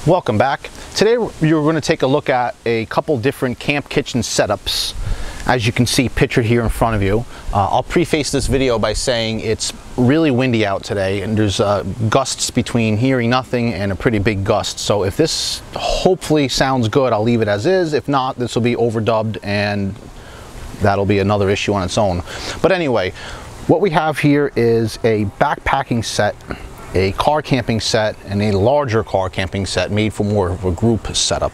Welcome back. Today you're going to take a look at a couple different camp kitchen setups, as you can see pictured here in front of you. I'll preface this video by saying it's really windy out today, and there's gusts between hearing nothing and a pretty big gust. So if this hopefully sounds good, I'll leave it as is. If not, this will be overdubbed and that'll be another issue on its own. But anyway, what we have here is a backpacking set, a car camping set, and a larger car camping set made for more of a group setup.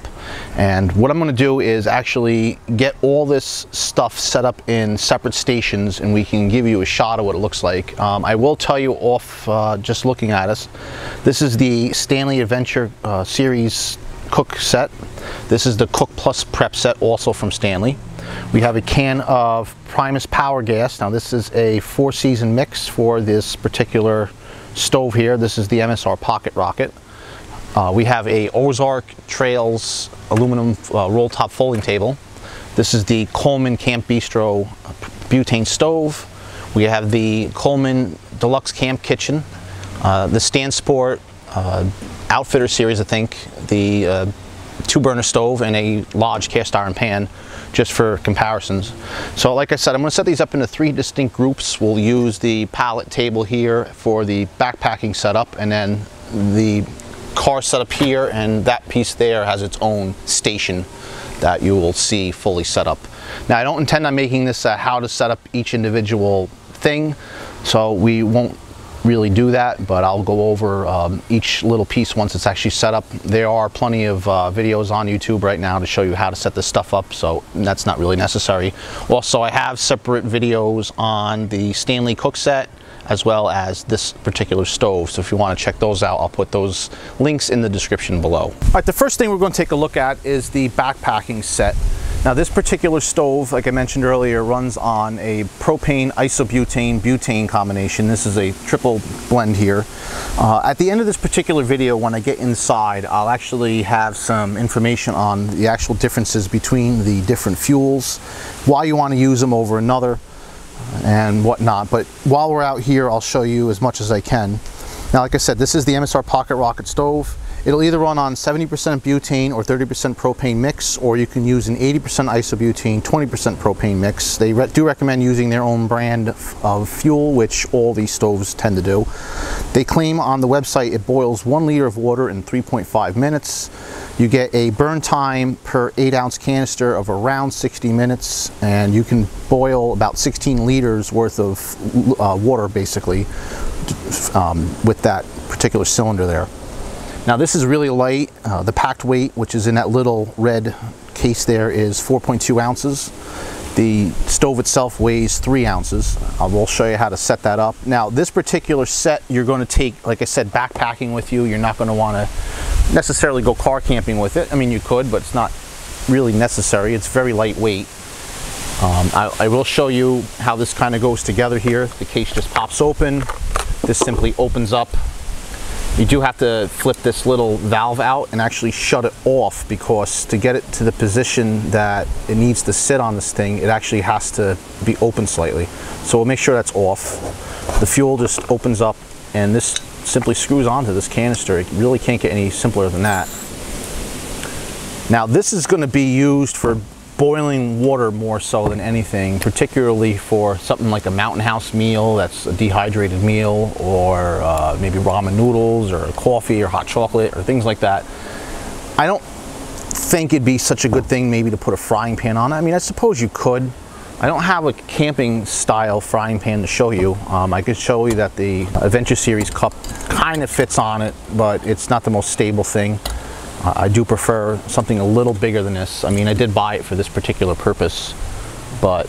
And what I'm going to do is actually get all this stuff set up in separate stations, and we can give you a shot of what it looks like. I will tell you off just looking at us, this is the Stanley Adventure Series Cook set. This is the Cook Plus Prep set, also from Stanley. We have a can of Primus Power Gas. Now this is a 4-season mix for this particular stove here. This is the MSR Pocket Rocket. We have a Ozark Trails aluminum roll top folding table. This is the Coleman Camp Bistro butane stove. We have the Coleman Deluxe Camp Kitchen, the Stansport Outfitter Series, I think, the 2-burner stove, and a Lodge cast iron pan, just for comparisons. So like I said, I'm going to set these up into 3 distinct groups. We'll use the pallet table here for the backpacking setup, and then the car setup here, and that piece there has its own station that you will see fully set up. Now I don't intend on making this how to set up each individual thing, so we won't really do that, but I'll go over each little piece once it's actually set up. There are plenty of videos on YouTube right now to show you how to set this stuff up, so that's not really necessary. Also, I have separate videos on the Stanley cook set as well as this particular stove, so if you want to check those out, I'll put those links in the description below. All right, the first thing we're going to take a look at is the backpacking set. Now this particular stove, like I mentioned earlier, runs on a propane isobutane butane combination. This is a triple blend here. At the end of this particular video, when I get inside, I'll actually have some information on the actual differences between the different fuels, why you want to use them over another, and whatnot. But while we're out here, I'll show you as much as I can. Now, like I said, this is the MSR Pocket Rocket stove. It'll either run on 70% butane or 30% propane mix, or you can use an 80% isobutane, 20% propane mix. They do recommend using their own brand of fuel, which all these stoves tend to do. They claim on the website it boils 1 liter of water in 3.5 minutes. You get a burn time per 8-ounce canister of around 60 minutes, and you can boil about 16 liters worth of water basically with that particular cylinder there. Now this is really light. The Pact Weight, which is in that little red case there, is 4.2 ounces. The stove itself weighs 3 ounces. I will show you how to set that up. Now this particular set you're going to take, like I said, backpacking with you. You're not going to want to necessarily go car camping with it. I mean, you could, but it's not really necessary. It's very lightweight. I will show you how this kind of goes together here. The case just pops open. This simply opens up. You do have to flip this little valve out and actually shut it off, because to get it to the position that it needs to sit on this thing, it actually has to be open slightly. So we'll make sure that's off. The fuel just opens up, and this simply screws onto this canister. It really can't get any simpler than that. Now this is going to be used for boiling water more so than anything, particularly for something like a Mountain House meal that's a dehydrated meal, or maybe ramen noodles or coffee or hot chocolate or things like that. I don't think it'd be such a good thing maybe to put a frying pan on it. I mean, I suppose you could. I don't have a camping style frying pan to show you. I could show you that the Adventure Series cup kind of fits on it, but it's not the most stable thing. I do prefer something a little bigger than this. I mean, I did buy it for this particular purpose, but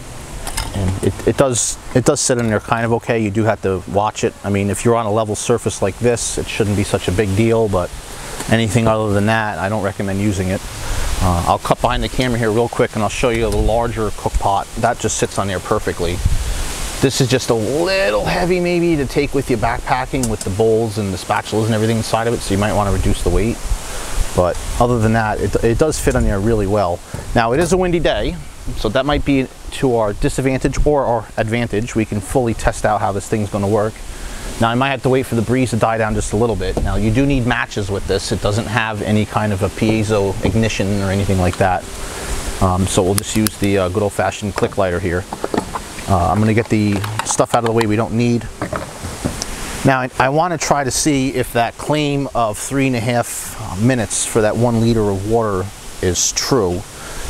it does sit in there kind of okay. You do have to watch it. I mean, if you're on a level surface like this, it shouldn't be such a big deal, but anything other than that, I don't recommend using it. I'll cut behind the camera here real quick, and I'll show you the larger cook pot. That just sits on there perfectly. This is just a little heavy maybe to take with you backpacking, with the bowls and the spatulas and everything inside of it, so you might want to reduce the weight. But other than that, it does fit on there really well. Now, it is a windy day, so that might be to our disadvantage or our advantage. We can fully test out how this thing's going to work. Now I might have to wait for the breeze to die down just a little bit. Now you do need matches with this. It doesn't have any kind of a piezo ignition or anything like that. So we'll just use the good old-fashioned click lighter here. I'm going to get the stuff out of the way we don't need. Now I want to try to see if that claim of 3.5 minutes for that 1 liter of water is true.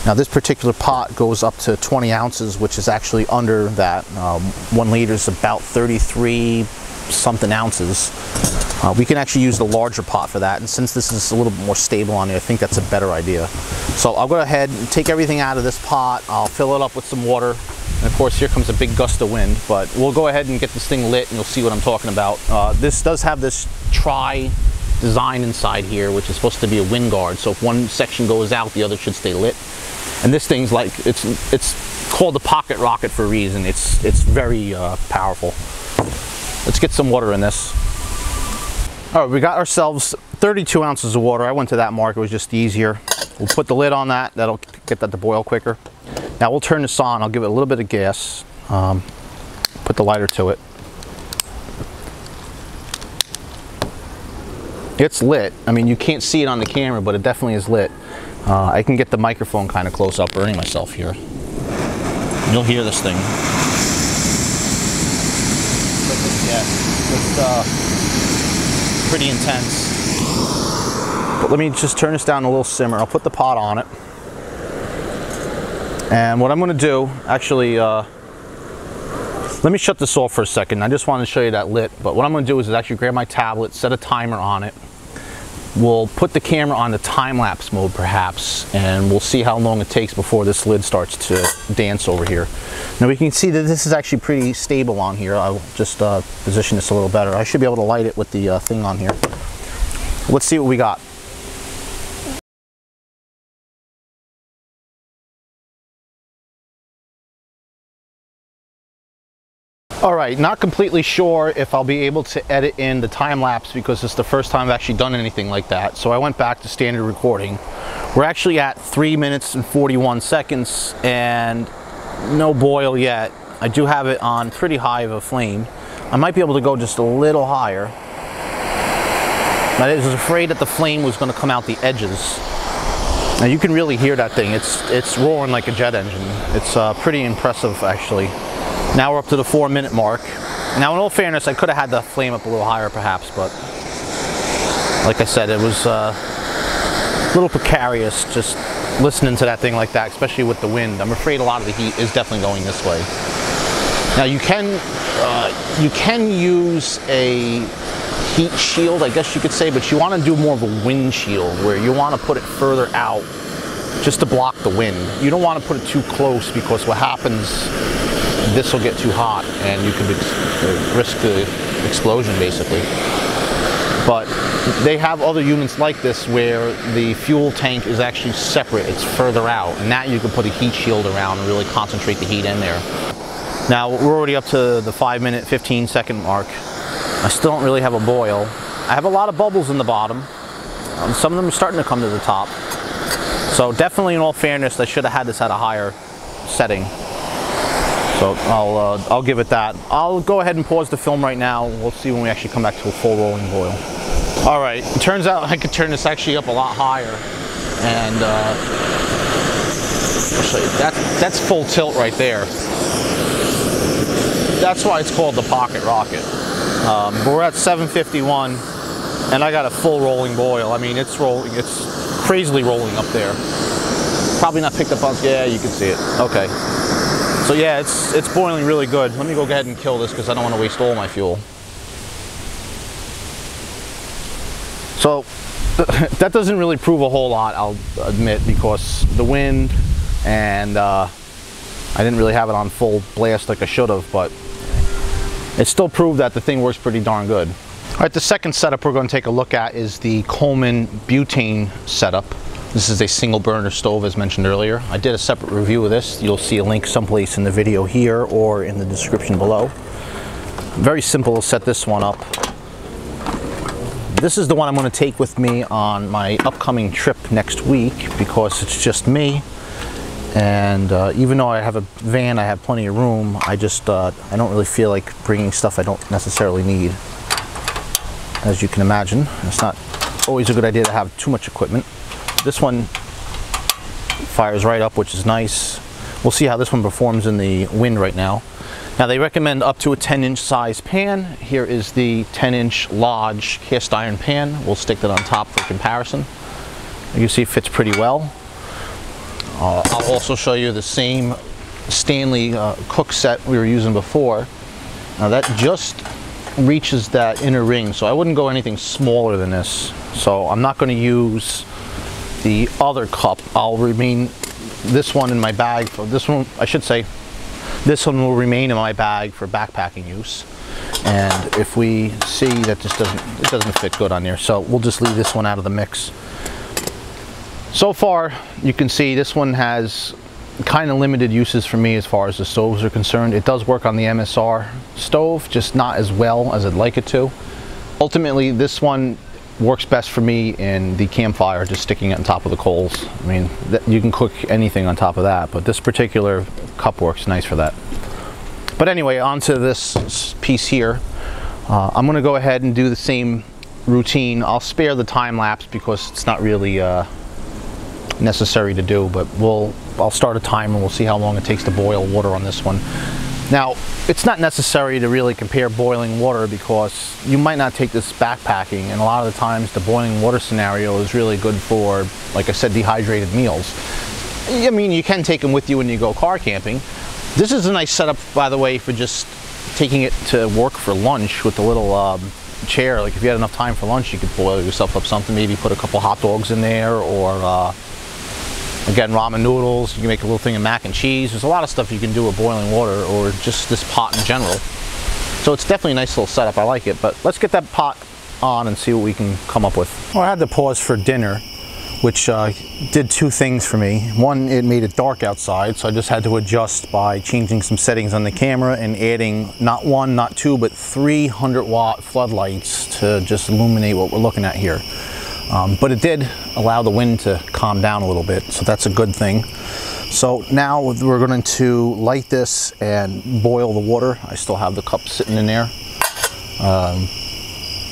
Now this particular pot goes up to 20 ounces, which is actually under that. 1 liter is about 33 something ounces. We can actually use the larger pot for that, and since this is a little bit more stable on it, I think that's a better idea. So I'll go ahead and take everything out of this pot. I'll fill it up with some water, and of course here comes a big gust of wind, but we'll go ahead and get this thing lit and you'll see what I'm talking about. This does have this tri design inside here, which is supposed to be a wind guard, so if one section goes out, the other should stay lit. And this thing's like, it's called the pocket rocket for a reason. It's very powerful. Let's get some water in this. All right, we got ourselves 32 ounces of water. I went to that mark, it was just easier. We'll put the lid on that, that'll get that to boil quicker. Now we'll turn this on, I'll give it a little bit of gas, put the lighter to it. It's lit. I mean, you can't see it on the camera, but it definitely is lit. I can get the microphone kind of close up, burning myself here. You'll hear this thing. Yeah, it's pretty intense. But let me just turn this down a little simmer. I'll put the pot on it. And what I'm going to do, actually, let me shut this off for a second. I just wanted to show you that lit. But what I'm going to do is actually grab my tablet, set a timer on it. We'll put the camera on the time-lapse mode perhaps, and we'll see how long it takes before this lid starts to dance over here. Now we can see that this is actually pretty stable on here. I'll just position this a little better. I should be able to light it with the thing on here. Let's see what we got. All right, not completely sure if I'll be able to edit in the time-lapse because it's the first time I've actually done anything like that. So I went back to standard recording. We're actually at 3 minutes and 41 seconds and no boil yet. I do have it on pretty high of a flame. I might be able to go just a little higher. I was afraid that the flame was going to come out the edges. Now you can really hear that thing. It's roaring like a jet engine. It's pretty impressive actually. Now we're up to the 4-minute mark. Now in all fairness, I could have had the flame up a little higher perhaps, but like I said, it was a little precarious just listening to that thing like that, especially with the wind. I'm afraid a lot of the heat is definitely going this way. Now you can use a heat shield, I guess you could say, but you want to do more of a wind shield where you want to put it further out just to block the wind. You don't want to put it too close because what happens, this will get too hot and you could risk the explosion basically. But they have other units like this where the fuel tank is actually separate, it's further out, and that you can put a heat shield around and really concentrate the heat in there. Now we're already up to the 5-minute, 15-second mark. I still don't really have a boil. I have a lot of bubbles in the bottom. Some of them are starting to come to the top. So definitely in all fairness, I should have had this at a higher setting. So I'll give it that. I'll go ahead and pause the film right now. We'll see when we actually come back to a full rolling boil. All right, it turns out I could turn this actually up a lot higher. And I'll show you. That's full tilt right there. That's why it's called the pocket rocket. But we're at 751 and I got a full rolling boil. I mean, it's rolling, it's crazily rolling up there. Probably not picked up on, yeah, you can see it. Okay. So yeah, it's boiling really good. Let me go ahead and kill this because I don't want to waste all my fuel. So that doesn't really prove a whole lot, I'll admit, because the wind and I didn't really have it on full blast like I should have, but it still proved that the thing works pretty darn good. All right, the second setup we're going to take a look at is the Coleman Butane Setup. This is a single burner stove as mentioned earlier. I did a separate review of this. You'll see a link someplace in the video here or in the description below. Very simple to set this one up. This is the one I'm going to take with me on my upcoming trip next week because it's just me. And even though I have a van, I have plenty of room, I don't really feel like bringing stuff I don't necessarily need. as you can imagine. It's not always a good idea to have too much equipment. This one fires right up, which is nice. We'll see how this one performs in the wind right now. Now they recommend up to a 10-inch size pan. Here is the 10-inch Lodge cast iron pan. We'll stick that on top for comparison. You see it fits pretty well. I'll also show you the same Stanley cook set we were using before. Now that just reaches that inner ring, so I wouldn't go anything smaller than this. So I'm not going to use the other cup. I'll remain this one in my bag for this one. I should say this one will remain in my bag for backpacking use. And if we see that this doesn't fit good on there, so we'll just leave this one out of the mix. So far, you can see this one has kind of limited uses for me as far as the stoves are concerned. It does work on the MSR stove, just not as well as I'd like it to. Ultimately, this one works best for me in the campfire, just sticking it on top of the coals. I mean, you can cook anything on top of that, but this particular cup works nice for that. But anyway, onto this piece here. I'm going to go ahead and do the same routine. I'll spare the time lapse because it's not really necessary to do, but I'll start a timer and we'll see how long it takes to boil water on this one. Now, it's not necessary to really compare boiling water because you might not take this backpacking, and a lot of the times the boiling water scenario is really good for, like I said, dehydrated meals. I mean, you can take them with you when you go car camping. This is a nice setup, by the way, for just taking it to work for lunch with a little chair. Like if you had enough time for lunch, you could boil yourself up something, maybe put a couple hot dogs in there, or again, ramen noodles. You can make a little thing of mac and cheese. There's a lot of stuff you can do with boiling water, or just this pot in general. So it's definitely a nice little setup. I like it. But let's get that pot on and see what we can come up with. Well, I had to pause for dinner, which did two things for me. One, it made it dark outside, so I just had to adjust by changing some settings on the camera and adding not one, not two, but 300-watt floodlights to just illuminate what we're looking at here. But it did allow the wind to calm down a little bit, so that's a good thing. So now we're going to light this and boil the water. I still have the cup sitting in there.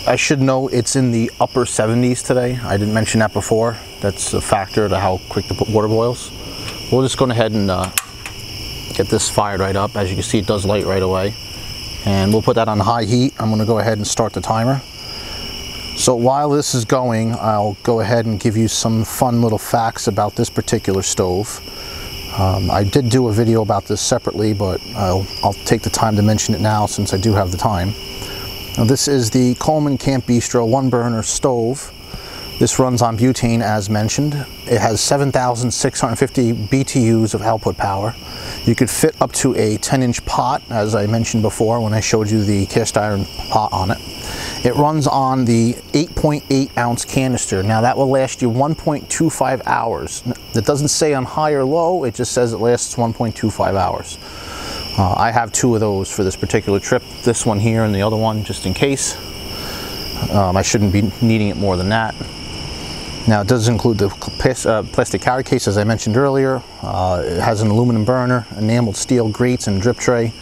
I should note it's in the upper 70s today. I didn't mention that before. That's a factor to how quick the water boils. We'll just go ahead and get this fired right up. As you can see, it does light right away. And we'll put that on high heat. I'm going to go ahead and start the timer. So while this is going, I'll go ahead and give you some fun little facts about this particular stove. I did do a video about this separately, but I'll take the time to mention it now since I do have the time. Now, this is the Coleman Camp Bistro 1-burner stove. This runs on butane as mentioned. It has 7,650 BTUs of output power. You could fit up to a 10-inch pot, as I mentioned before when I showed you the cast iron pot on it. It runs on the 8.8 ounce canister. Now that will last you 1.25 hours. It doesn't say on high or low, it just says it lasts 1.25 hours. I have two of those for this particular trip, this one here and the other one just in case. I shouldn't be needing it more than that. Now it does include the plastic carry case as I mentioned earlier. It has an aluminum burner, enameled steel grates and drip tray,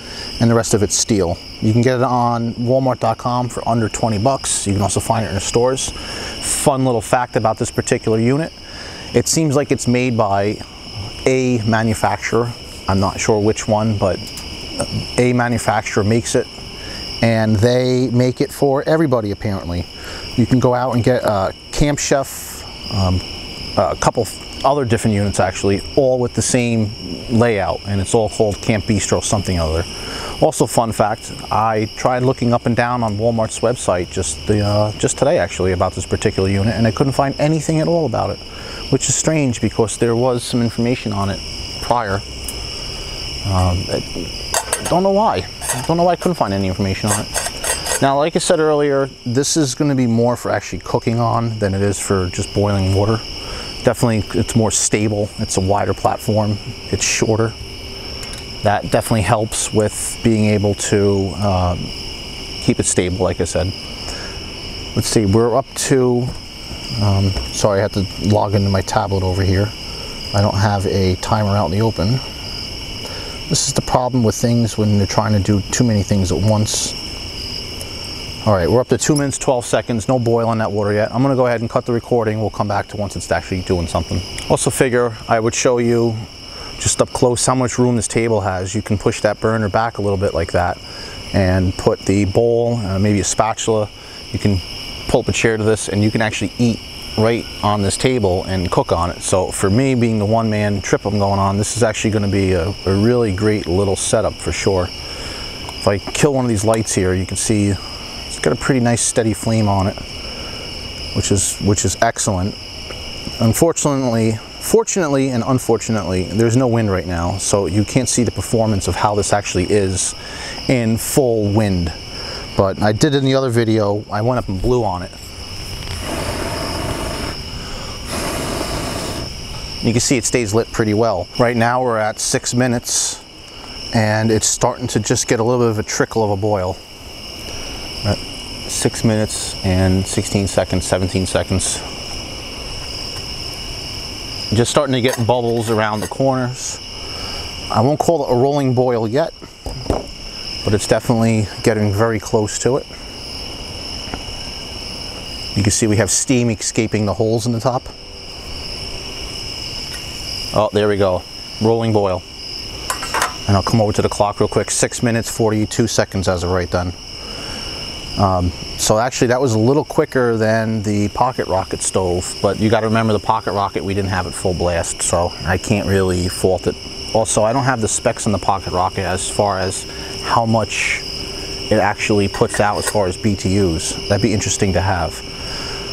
and the rest of it's steel. You can get it on Walmart.com for under 20 bucks. You can also find it in the stores. Fun little fact about this particular unit. It seems like it's made by a manufacturer. I'm not sure which one, but a manufacturer makes it, and they make it for everybody apparently. You can go out and get a Camp Chef, a couple other different units actually, all with the same layout, and it's all called Camp Bistro something or other. Also, fun fact, I tried looking up and down on Walmart's website just today actually about this particular unit, and I couldn't find anything at all about it, which is strange because there was some information on it prior. Don't know why. Don't know why I couldn't find any information on it. Now, like I said earlier, this is going to be more for actually cooking on than it is for just boiling water. Definitely, it's more stable. It's a wider platform. It's shorter. That definitely helps with being able to keep it stable, like I said. Let's see, we're up to, sorry, I had to log into my tablet over here. I don't have a timer out in the open. This is the problem with things when they're trying to do too many things at once. All right, we're up to 2 minutes, 12 seconds, no boil on that water yet. I'm gonna go ahead and cut the recording. We'll come back to once it's actually doing something. Also figure I would show you just up close how much room this table has. You can push that burner back a little bit like that and put the bowl, maybe a spatula. You can pull up a chair to this and you can actually eat right on this table and cook on it. So for me, being the one-man trip I'm going on, this is actually going to be a really great little setup for sure. If I kill one of these lights here, you can see it's got a pretty nice steady flame on it, which is excellent. Fortunately and unfortunately, there's no wind right now, so you can't see the performance of how this actually is in full wind. But I did in the other video, I went up and blew on it. You can see it stays lit pretty well. Right now we're at 6 minutes and it's starting to just get a little bit of a trickle of a boil. At 6 minutes and 16 seconds, 17 seconds. Just starting to get bubbles around the corners. I won't call it a rolling boil yet, but it's definitely getting very close to it. You can see we have steam escaping the holes in the top. Oh, there we go. Rolling boil. And I'll come over to the clock real quick. 6 minutes, 42 seconds as of right then. So actually that was a little quicker than the Pocket Rocket stove, but you got to remember the Pocket Rocket, we didn't have it full blast, so I can't really fault it. Also, I don't have the specs on the Pocket Rocket as far as how much it actually puts out as far as BTUs. That'd be interesting to have.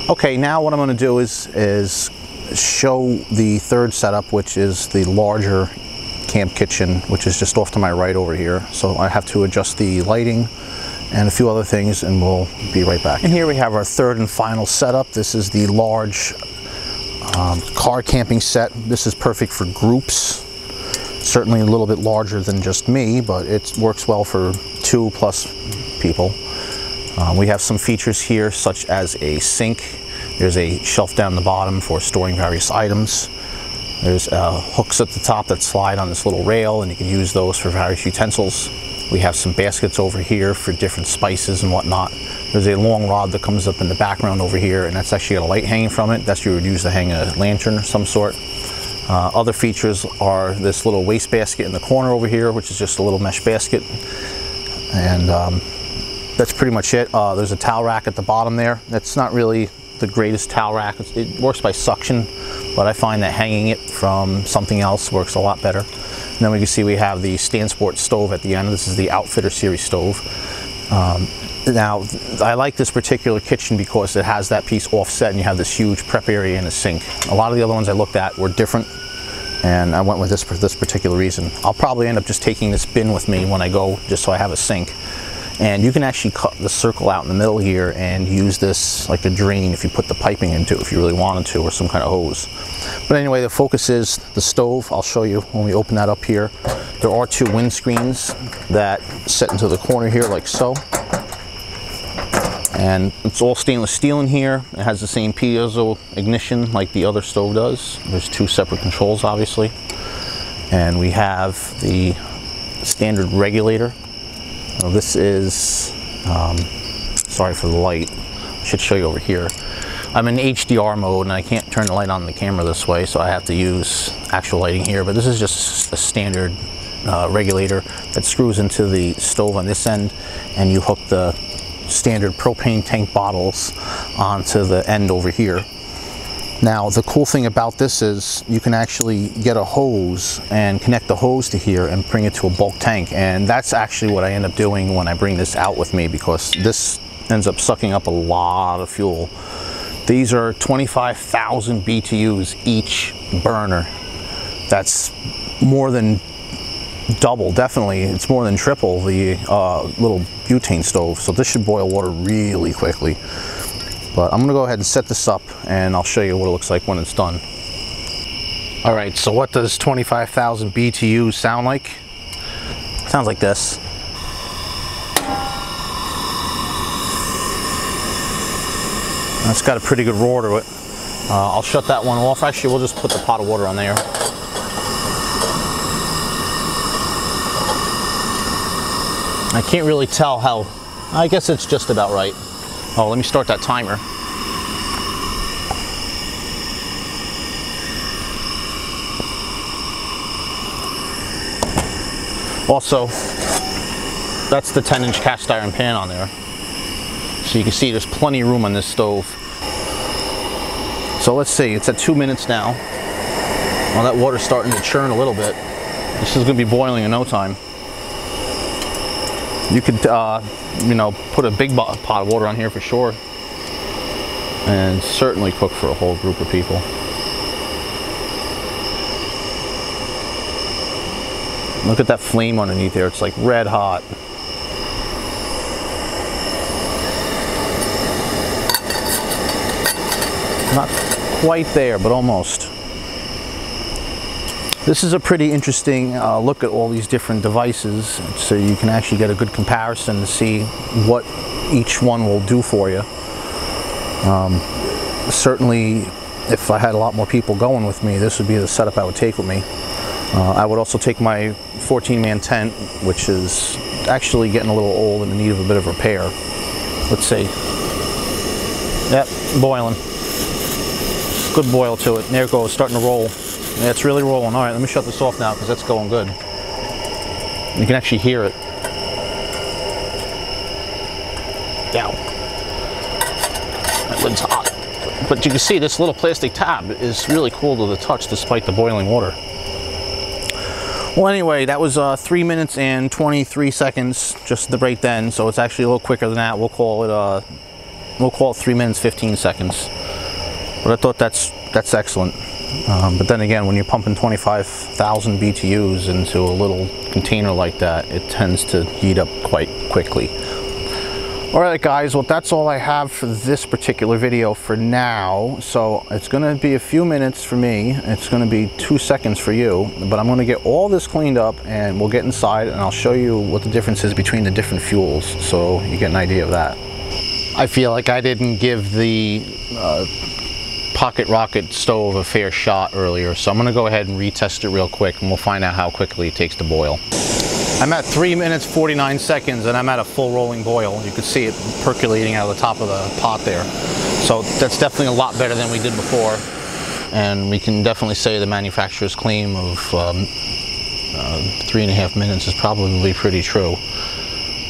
Okay, now what I'm going to do is show the third setup, which is the larger camp kitchen, which is just off to my right over here. So I have to adjust the lighting and a few other things, and we'll be right back. And here we have our third and final setup. This is the large car camping set. This is perfect for groups. Certainly a little bit larger than just me, but it works well for 2+ people. We have some features here, such as a sink. There's a shelf down the bottom for storing various items. There's hooks at the top that slide on this little rail, and you can use those for various utensils. We have some baskets over here for different spices and whatnot. There's a long rod that comes up in the background over here, and that's actually got a light hanging from it. That's what you would use to hang a lantern of some sort. Other features are this little waste basket in the corner over here, which is just a little mesh basket. And that's pretty much it. There's a towel rack at the bottom there. That's not really the greatest towel rack. It works by suction, but I find that hanging it from something else works a lot better. And then we can see we have the Stansport stove at the end. This is the Outfitter series stove. Now, I like this particular kitchen because it has that piece offset and you have this huge prep area and a sink. A lot of the other ones I looked at were different, and I went with this for this particular reason. I'll probably end up just taking this bin with me when I go, just so I have a sink. And you can actually cut the circle out in the middle here and use this like a drain if you put the piping into it, if you really wanted to, or some kind of hose. But anyway, the focus is the stove. I'll show you when we open that up here. There are 2 windscreens that set into the corner here like so. And it's all stainless steel in here. It has the same piezo ignition like the other stove does. There's 2 separate controls, obviously. And we have the standard regulator. Now this is, sorry for the light, I should show you over here. I'm in HDR mode and I can't turn the light on the camera this way, so I have to use actual lighting here, but this is just a standard regulator that screws into the stove on this end, and you hook the standard propane tank bottles onto the end over here. Now the cool thing about this is you can actually get a hose and connect the hose to here and bring it to a bulk tank, and that's actually what I end up doing when I bring this out with me, because this ends up sucking up a lot of fuel. These are 25,000 BTUs each burner. That's more than double, definitely. It's more than triple the little butane stove. So this should boil water really quickly. But I'm gonna go ahead and set this up and I'll show you what it looks like when it's done. All right, so what does 25,000 BTUs sound like? It sounds like this. That's got a pretty good roar to it. I'll shut that one off. Actually, we'll just put the pot of water on there. I can't really tell how I guess it's just about right. Oh, let me start that timer. Also, that's the 10-inch cast iron pan on there. So you can see there's plenty of room on this stove. So let's see, it's at 2 minutes now. Well, that water's starting to churn a little bit. This is going to be boiling in no time. You could, you know, put a big pot of water on here for sure. And certainly cook for a whole group of people. Look at that flame underneath there. It's like red hot. Not quite there, but almost. This is a pretty interesting look at all these different devices, so you can actually get a good comparison to see what each one will do for you. Certainly, if I had a lot more people going with me, this would be the setup I would take with me. I would also take my 14-man tent, which is actually getting a little old and in need of a bit of repair. Let's see. Yep, boiling. Good boil to it. There it goes, starting to roll. Yeah, it's really rolling. All right, let me shut this off now because that's going good. You can actually hear it. Ow. That lid's hot. But you can see this little plastic tab is really cool to the touch despite the boiling water. Well, anyway, that was 3 minutes and 23 seconds just right then, so it's actually a little quicker than that. We'll call it 3 minutes 15 seconds. But I thought that's excellent. But then again, when you're pumping 25,000 BTUs into a little container like that, it tends to heat up quite quickly. Alright guys, well that's all I have for this particular video for now. So it's going to be a few minutes for me, it's going to be 2 seconds for you, but I'm going to get all this cleaned up and we'll get inside and I'll show you what the difference is between the different fuels so you get an idea of that. I feel like I didn't give the Pocket Rocket stove a fair shot earlier, so I'm going to go ahead and retest it real quick and we'll find out how quickly it takes to boil. I'm at 3 minutes 49 seconds and I'm at a full rolling boil. You can see it percolating out of the top of the pot there. So that's definitely a lot better than we did before. And we can definitely say the manufacturer's claim of 3.5 minutes is probably pretty true.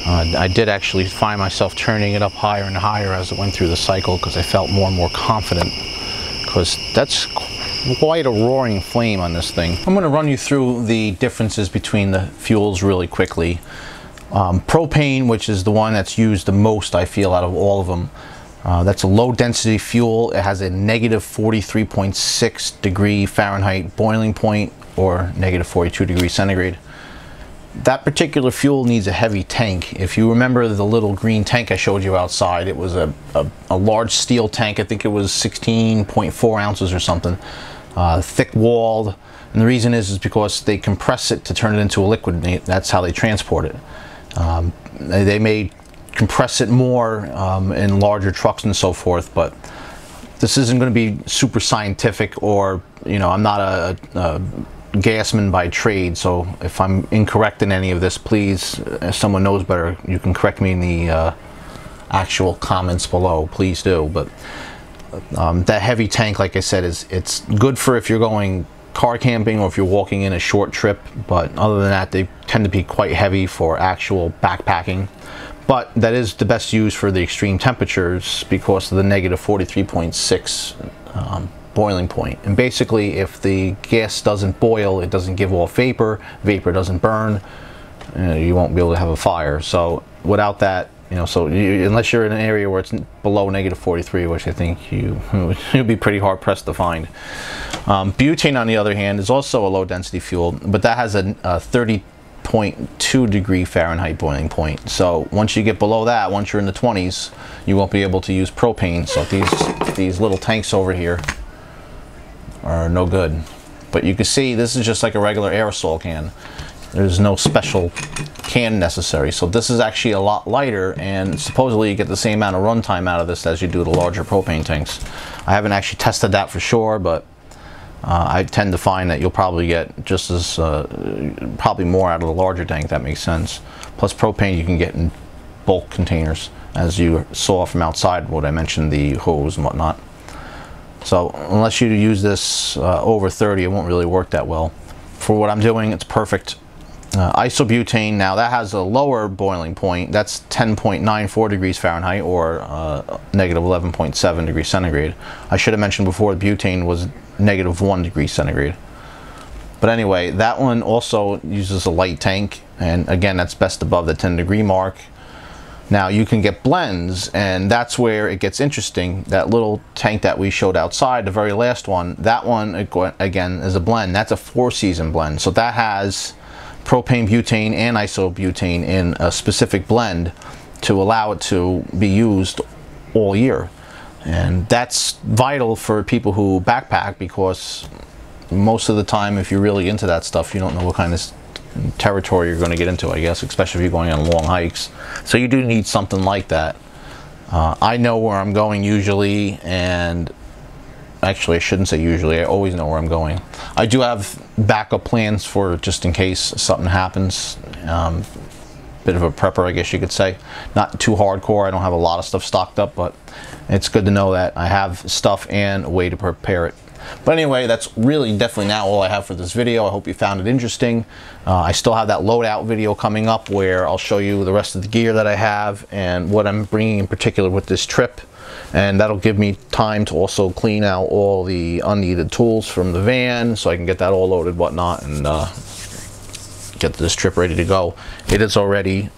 I did actually find myself turning it up higher and higher as it went through the cycle because I felt more and more confident, because that's quite a roaring flame on this thing. I'm going to run you through the differences between the fuels really quickly. Propane, which is the one that's used the most, I feel, out of all of them. That's a low density fuel. It has a negative 43.6 degree Fahrenheit boiling point, or negative 42 degrees centigrade. That particular fuel needs a heavy tank. If you remember the little green tank I showed you outside, it was a large steel tank. I think it was 16.4 ounces or something. Thick walled, and the reason is because they compress it to turn it into a liquid. That's how they transport it. They may compress it more in larger trucks and so forth, but this isn't going to be super scientific, or, you know, I'm not a gasman by trade, so if I'm incorrect in any of this, please, if someone knows better, you can correct me in the actual comments below, please do. But that heavy tank, like I said, it's good for if you're going car camping or if you're walking in a short trip, but other than that, they tend to be quite heavy for actual backpacking. But that is the best use for the extreme temperatures because of the negative 43.6 boiling point. And basically, if the gas doesn't boil, it doesn't give off vapor, vapor doesn't burn, you won't be able to have a fire. So without that, you know, so unless you're in an area where it's below negative 43, which I think you'll be pretty hard pressed to find. Butane, on the other hand, is also a low density fuel, but that has a 30.2 degree Fahrenheit boiling point. So once you get below that, once you're in the 20s, you won't be able to use propane. So these little tanks over here are no good. But you can see this is just like a regular aerosol can. There's no special can necessary. So this is actually a lot lighter, and supposedly you get the same amount of runtime out of this as you do the larger propane tanks. I haven't actually tested that for sure, but I tend to find that you'll probably get just as probably more out of the larger tank. That makes sense. Plus propane you can get in bulk containers, as you saw from outside what I mentioned, the hose and whatnot. So unless you use this over 30, it won't really work that well. For what I'm doing, it's perfect. Isobutane, now that has a lower boiling point. That's 10.94 degrees Fahrenheit, or negative 11.7 degrees centigrade. I should have mentioned before, butane was negative 1 degree centigrade. But anyway, that one also uses a light tank, and again, that's best above the 10-degree mark. Now you can get blends, and that's where it gets interesting. That little tank that we showed outside, the very last one, that one again is a blend. That's a 4-season blend, so that has propane, butane, and isobutane in a specific blend to allow it to be used all year. And that's vital for people who backpack, because most of the time, if you're really into that stuff, you don't know what kind of territory you're going to get into, I guess, especially if you're going on long hikes. So you do need something like that. I know where I'm going usually, and actually I shouldn't say usually, I always know where I'm going. I do have backup plans for just in case something happens. Bit of a prepper, I guess you could say. Not too hardcore, I don't have a lot of stuff stocked up, but it's good to know that I have stuff and a way to prepare it. But anyway, that's really definitely now all I have for this video. I hope you found it interesting. I still have that loadout video coming up where I'll show you the rest of the gear that I have and what I'm bringing in particular with this trip. And that'll give me time to also clean out all the unneeded tools from the van, so I can get that all loaded, whatnot, and get this trip ready to go. It is already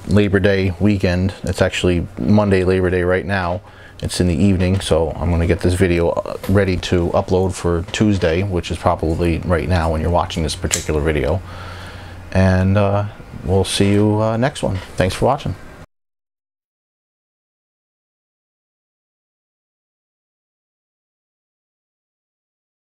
Labor Day weekend. It's actually Monday, Labor Day right now. It's in the evening, so I'm going to get this video ready to upload for Tuesday, which is probably right now when you're watching this particular video. And we'll see you next one. Thanks for watching.